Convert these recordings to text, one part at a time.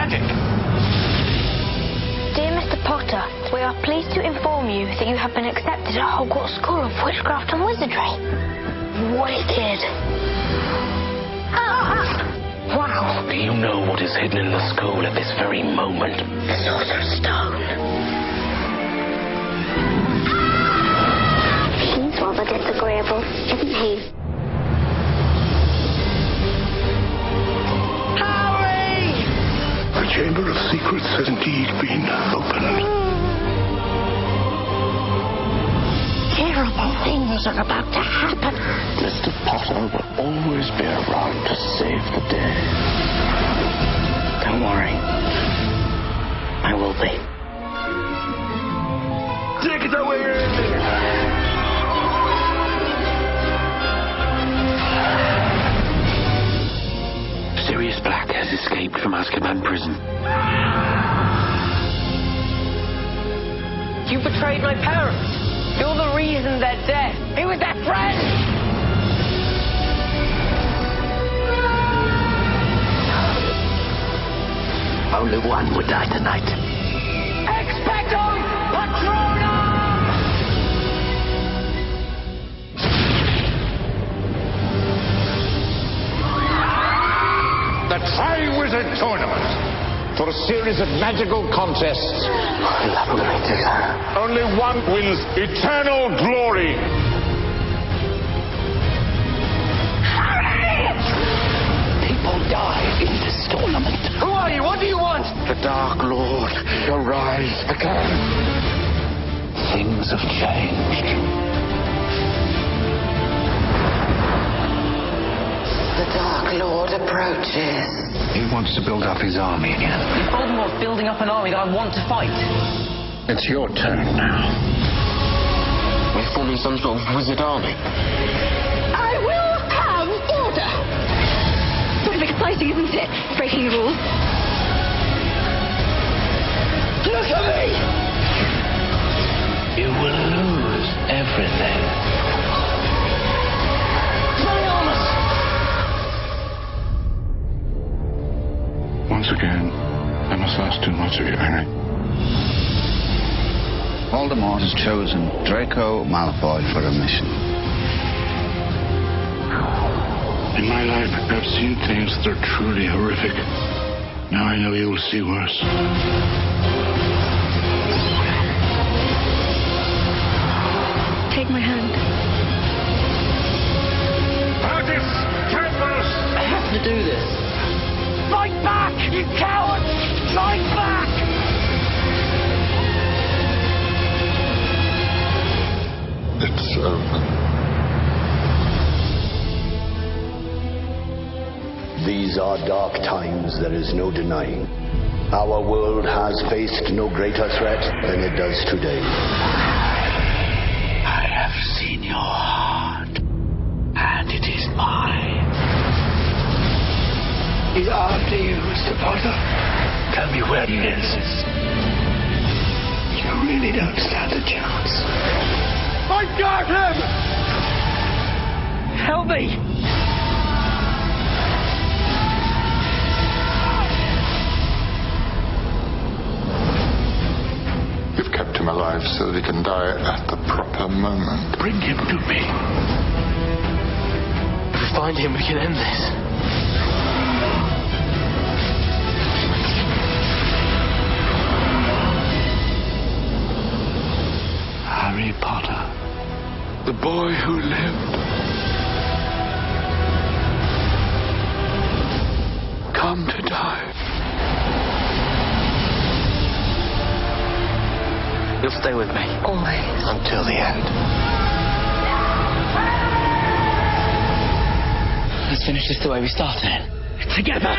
magic. Dear Mr. Potter, we are pleased to inform you that you have been accepted at Hogwarts School of Witchcraft and Wizardry. Wicked. Wow. Do you know what is hidden in the school at this very moment? The Sorcerer's Stone. He's rather disagreeable, isn't he? The Chamber of Secrets has indeed been opened. Terrible things are about to happen. Mr. Potter will always be around to save the day. Don't worry. I will be. Take it away! Sirius Black has escaped from Azkaban prison. You betrayed my parents. You're the reason they're dead. He was their friend. Only one would die tonight. Expecto Patronum! The Triwizard Tournament for a series of magical contests. Only one wins eternal glory. People die in this tournament. Who are you? What do you want? The Dark Lord shall rise again. Things have changed. The Dark Lord approaches. He wants to build up his army again. Voldemort's building up an army that I want to fight. It's your turn now. We're forming some sort of wizard army. I will have order. Bit of exciting, isn't it? Breaking rules. Look at me! You will lose everything. Once again, I must ask too much of you, Harry. Voldemort has chosen Draco Malfoy for a mission. In my life, I've seen things that are truly horrific. Now I know you will see worse. Take my hand. Artis trembles! I have to do this. Fight back, you cowards! Fight back! It's over. These are dark times, there is no denying. Our world has faced no greater threat than it does today. I have seen your heart, and it is mine. He's after you, Mr. Potter. Tell me where he is. You really don't stand a chance. I got him! Help me! You've kept him alive so that he can die at the proper moment. Bring him to me. If we find him, we can end this. Harry Potter. The boy who lived. Come to die. You'll stay with me. Always. Until the end. Let's finish this the way we started. Together!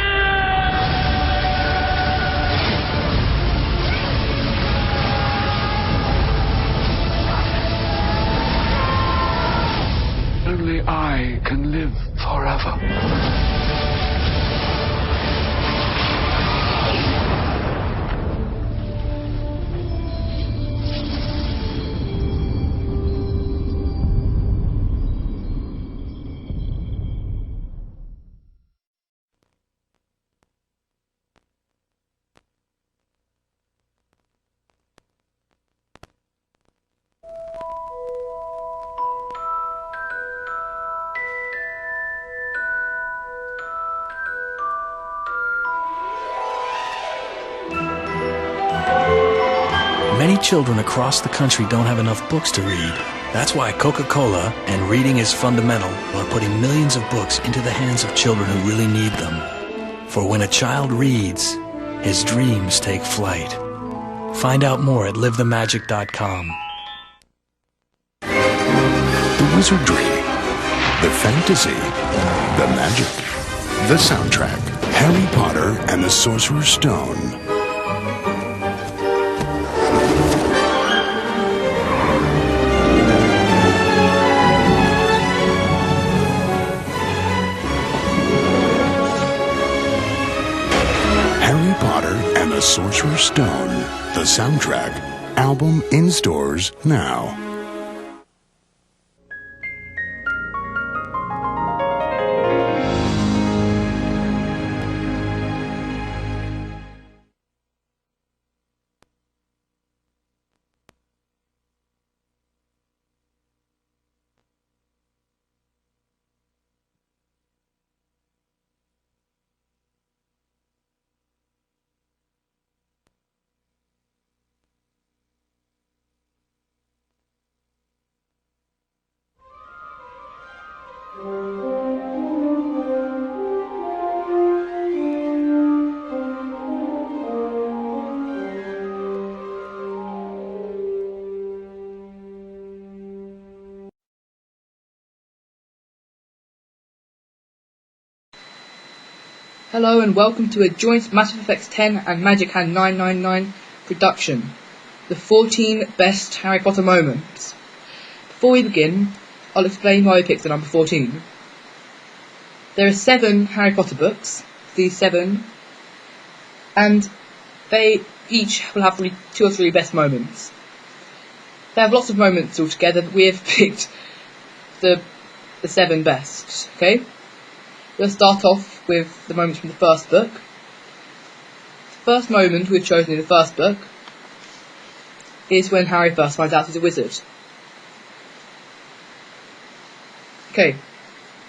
Only I can live forever. children across the country don't have enough books to read. That's why Coca-Cola and Reading is Fundamental are putting millions of books into the hands of children who really need them. For when a child reads, his dreams take flight. Find out more at livethemagic.com. The wizardry, the fantasy, the magic, the soundtrack, Harry Potter and the Sorcerer's Stone. Harry Potter and the Sorcerer's Stone, the soundtrack, album in stores now. Hello and welcome to a joint Mass Effect 10 and Magic Hand 999 production, the 14 best Harry Potter moments. Before we begin, I'll explain why we picked the number 14. There are 7 Harry Potter books, these 7, and they each will have 2 or 3 best moments. They have lots of moments altogether, but we have picked the 7 best, okay? We'll start off with the moments from the first book. The first moment we've chosen in the first book is when Harry first finds out he's a wizard. Okay,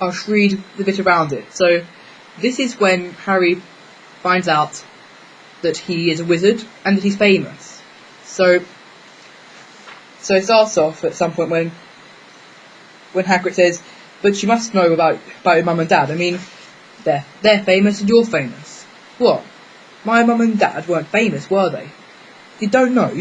I'll just read the bit around it. So, this is when Harry finds out that he is a wizard and that he's famous. So it starts off at some point when Hagrid says, "But you must know about your mum and dad. I mean, they're famous and you're famous." "What? My mum and dad weren't famous, were they?" You don't know.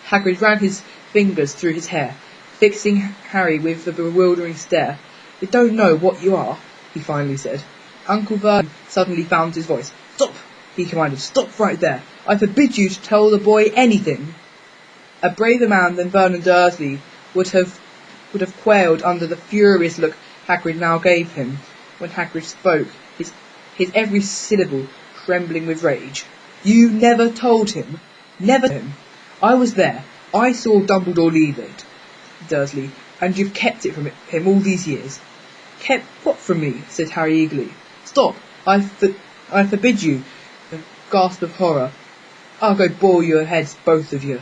Hagrid ran his fingers through his hair, fixing Harry with a bewildering stare. "You don't know what you are," he finally said. Uncle Vernon suddenly found his voice. "Stop," he commanded. "Stop right there. I forbid you to tell the boy anything." A braver man than Vernon Dursley would have quailed under the furious look Hagrid now gave him when Hagrid spoke, his every syllable trembling with rage. "You never told him. Never told him. I was there. I saw Dumbledore leave it, Dursley, and you've kept it from him all these years." "Kept what from me?" said Harry eagerly. "Stop. I forbid you." A gasp of horror. "I'll go bore your heads, both of you,"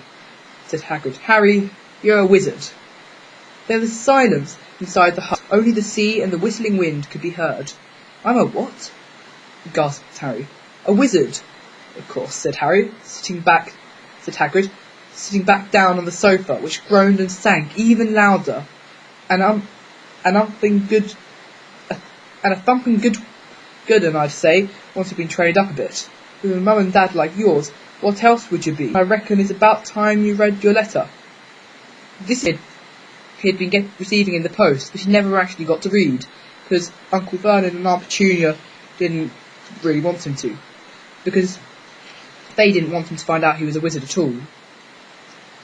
said Hagrid. "Harry, you're a wizard." There was silence inside the hut. Only the sea and the whistling wind could be heard. "I'm a what?" gasped Harry. "A wizard, of course," said Hagrid, sitting back down on the sofa, which groaned and sank even louder. A thumping good un, I'd say, once you've been trained up a bit. With a mum and dad like yours, what else would you be? I reckon it's about time you read your letter." This he had been receiving in the post, but he never actually got to read, because Uncle Vernon and Aunt Petunia didn't really want him to, because they didn't want him to find out he was a wizard at all.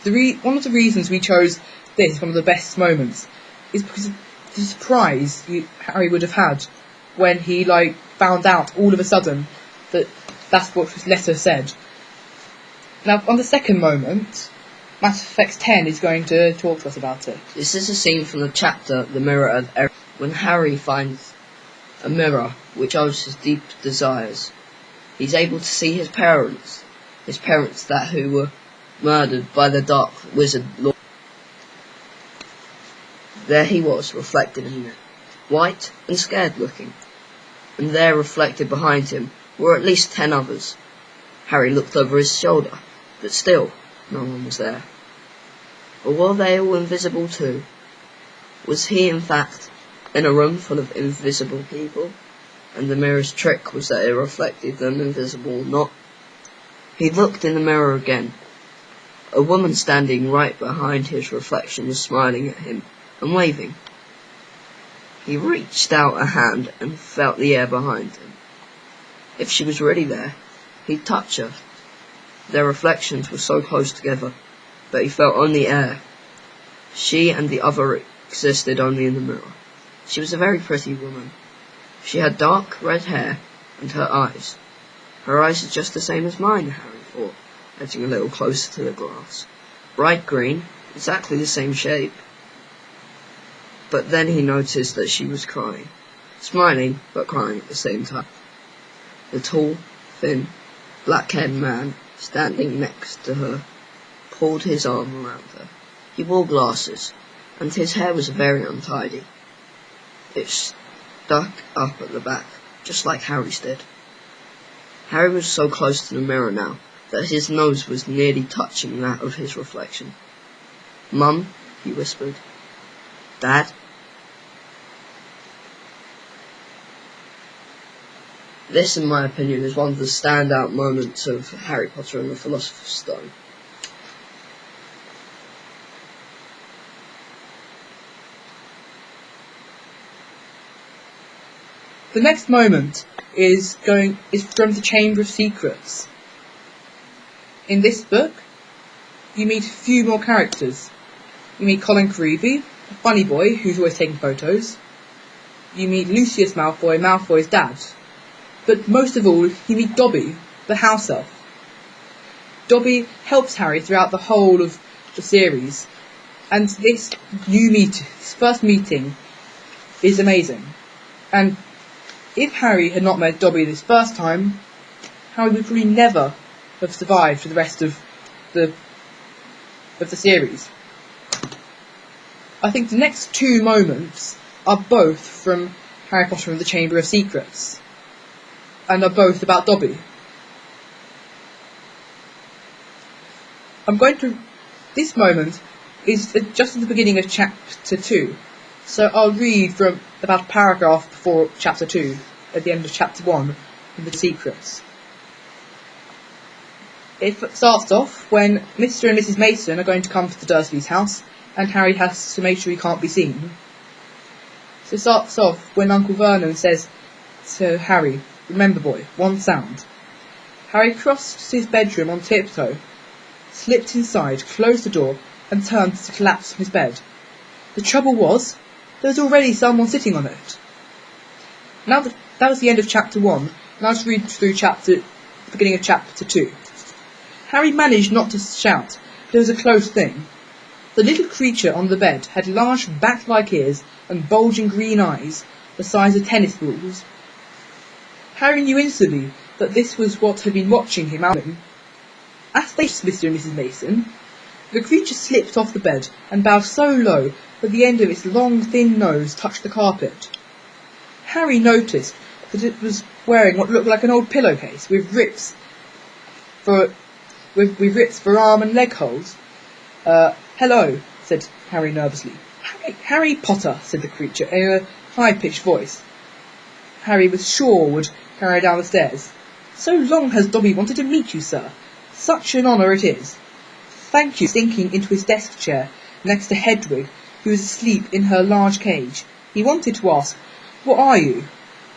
One of the reasons we chose this, one of the best moments, is because of the surprise Harry would have had when he found out all of a sudden that that's what his letter said. Now, on the second moment, Mass Effect 10 is going to talk to us about it. This is a scene from the chapter The Mirror of Eric, when Harry finds a mirror which shows his deep desires. He's able to see his parents who were murdered by the Dark Wizard Lord. There he was, reflected in it, white and scared looking, and there reflected behind him were at least 10 others. Harry looked over his shoulder, but still, No one was there. Or were they all invisible too? Was he, in fact, in a room full of invisible people, and the mirror's trick was that it reflected them invisible or not? He looked in the mirror again. A woman standing right behind his reflection was smiling at him and waving. He reached out a hand and felt the air behind him. If she was really there, he'd touch her. Their reflections were so close together, but he felt only air. She and the other existed only in the mirror. She was a very pretty woman. She had dark red hair and her eyes. Her eyes are just the same as mine, Harry thought, edging a little closer to the glass. Bright green, exactly the same shape. But then he noticed that she was crying. Smiling, but crying at the same time. The tall, thin, black-haired man standing next to her pulled his arm around her. He wore glasses, and his hair was very untidy. It stuck up at the back, just like Harry's did. Harry was so close to the mirror now that his nose was nearly touching that of his reflection. "Mum," he whispered. "Dad?" This, in my opinion, is one of the standout moments of Harry Potter and the Philosopher's Stone. The next moment is from the Chamber of Secrets. In this book, you meet a few more characters. You meet Colin Creevey, a funny boy who's always taking photos. You meet Lucius Malfoy, Malfoy's dad. But most of all, you meet Dobby, the house elf. Dobby helps Harry throughout the whole of the series, and this first meeting is amazing. And if Harry had not met Dobby this first time, Harry would probably never have survived for the rest of the series. I think the next two moments are both from Harry Potter and the Chamber of Secrets, and are both about Dobby. This moment is just at the beginning of chapter 2, so I'll read from about a paragraph before chapter 2, at the end of chapter 1, in the Secrets. It starts off when Mr. and Mrs. Mason are going to come to the Dursleys' house, and Harry has to make sure he can't be seen. So it starts off when Uncle Vernon says to Harry, "Remember, boy, one sound." Harry crossed his bedroom on tiptoe, slipped inside, closed the door, and turned to collapse from his bed. The trouble was, there was already someone sitting on it. Now that was the end of chapter 1, and I'll just read through the beginning of chapter 2. Harry managed not to shout, but it was a close thing. The little creature on the bed had large bat-like ears and bulging green eyes, the size of tennis balls. Harry knew instantly that this was what had been watching him out. As they passed Mr. and Mrs. Mason, the creature slipped off the bed and bowed so low that the end of its long, thin nose touched the carpet. Harry noticed that it was wearing what looked like an old pillowcase with rips for arm and leg holes. "Hello," said Harry nervously. Harry Potter," said the creature in a high-pitched voice. Harry was sure would carry down the stairs. "So long has Dobby wanted to meet you, sir. Such an honour it is." "Thank you." Sinking into his desk chair next to Hedwig, who was asleep in her large cage, he wanted to ask, "What are you?"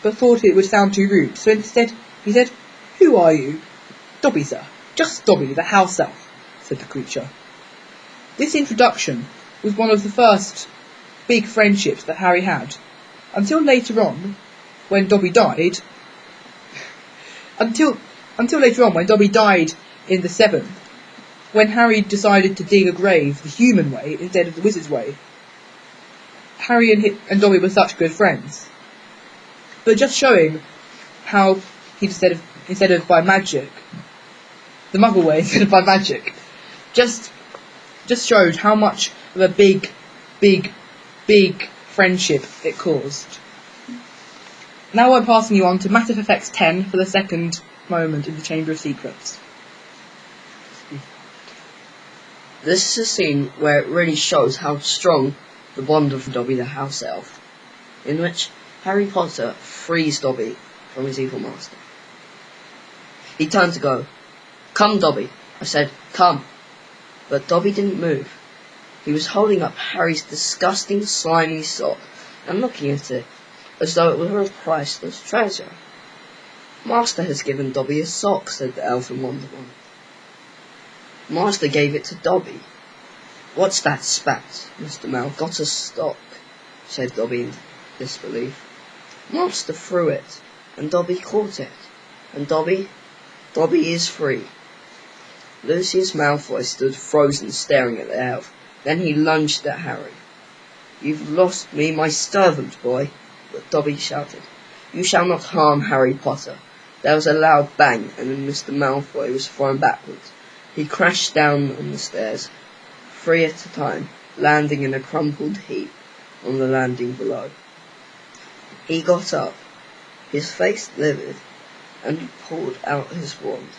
but thought it would sound too rude, so instead he said, "Who are you?" "Dobby, sir. Just Dobby, the house elf," said the creature. This introduction was one of the first big friendships that Harry had, until later on, when Dobby died. Until later on, when Dobby died in the 7th, when Harry decided to dig a grave the human way instead of the wizard's way. Harry and Dobby were such good friends. But just showing how he instead of by magic, the Muggle way instead of by magic, just showed how much of a big friendship it caused. Now I'm passing you on to Matter of Effects 10 for the second moment in the Chamber of Secrets. This is a scene where it really shows how strong the bond of Dobby the house elf, in which Harry Potter frees Dobby from his evil master. He turned to go. "Come, Dobby," I said, "come." But Dobby didn't move. He was holding up Harry's disgusting, slimy sock and looking at it as though it were a priceless treasure. "Master has given Dobby a sock," said the elf in wonderment. "Master gave it to Dobby." "What's that spat?" Mr. Mal. "Got a sock," said Dobby in disbelief. "Master threw it, and Dobby caught it, and Dobby is free." Lucius Malfoy stood frozen, staring at the elf. Then he lunged at Harry. "You've lost me, my servant boy," but Dobby shouted. "You shall not harm Harry Potter." There was a loud bang, and then Mr. Malfoy was thrown backwards. He crashed down on the stairs, 3 at a time, landing in a crumpled heap on the landing below. He got up, his face livid, and pulled out his wand.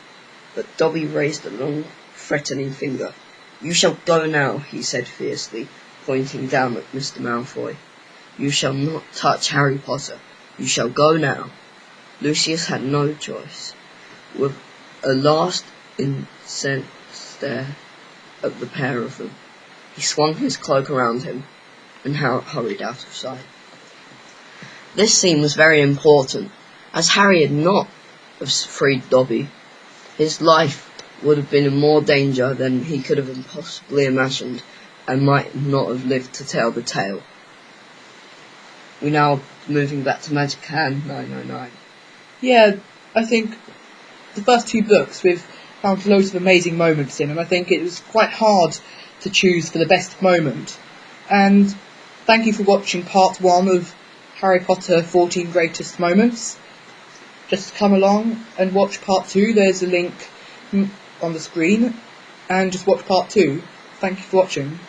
But Dobby raised a long, threatening finger. "You shall go now," he said fiercely, pointing down at Mr. Malfoy. "You shall not touch Harry Potter. You shall go now." Lucius had no choice. With a last incensed stare at the pair of them, he swung his cloak around him and hurried out of sight. This scene was very important, as Harry had not freed Dobby. His life would have been in more danger than he could have possibly imagined, and might not have lived to tell the tale. We're now moving back to Magic Hand 909. Yeah, I think the first 2 books we've found loads of amazing moments in, and I think it was quite hard to choose for the best moment. And thank you for watching part 1 of Harry Potter 14 Greatest Moments. Just come along and watch part 2, there's a link on the screen, and just watch part 2. Thank you for watching.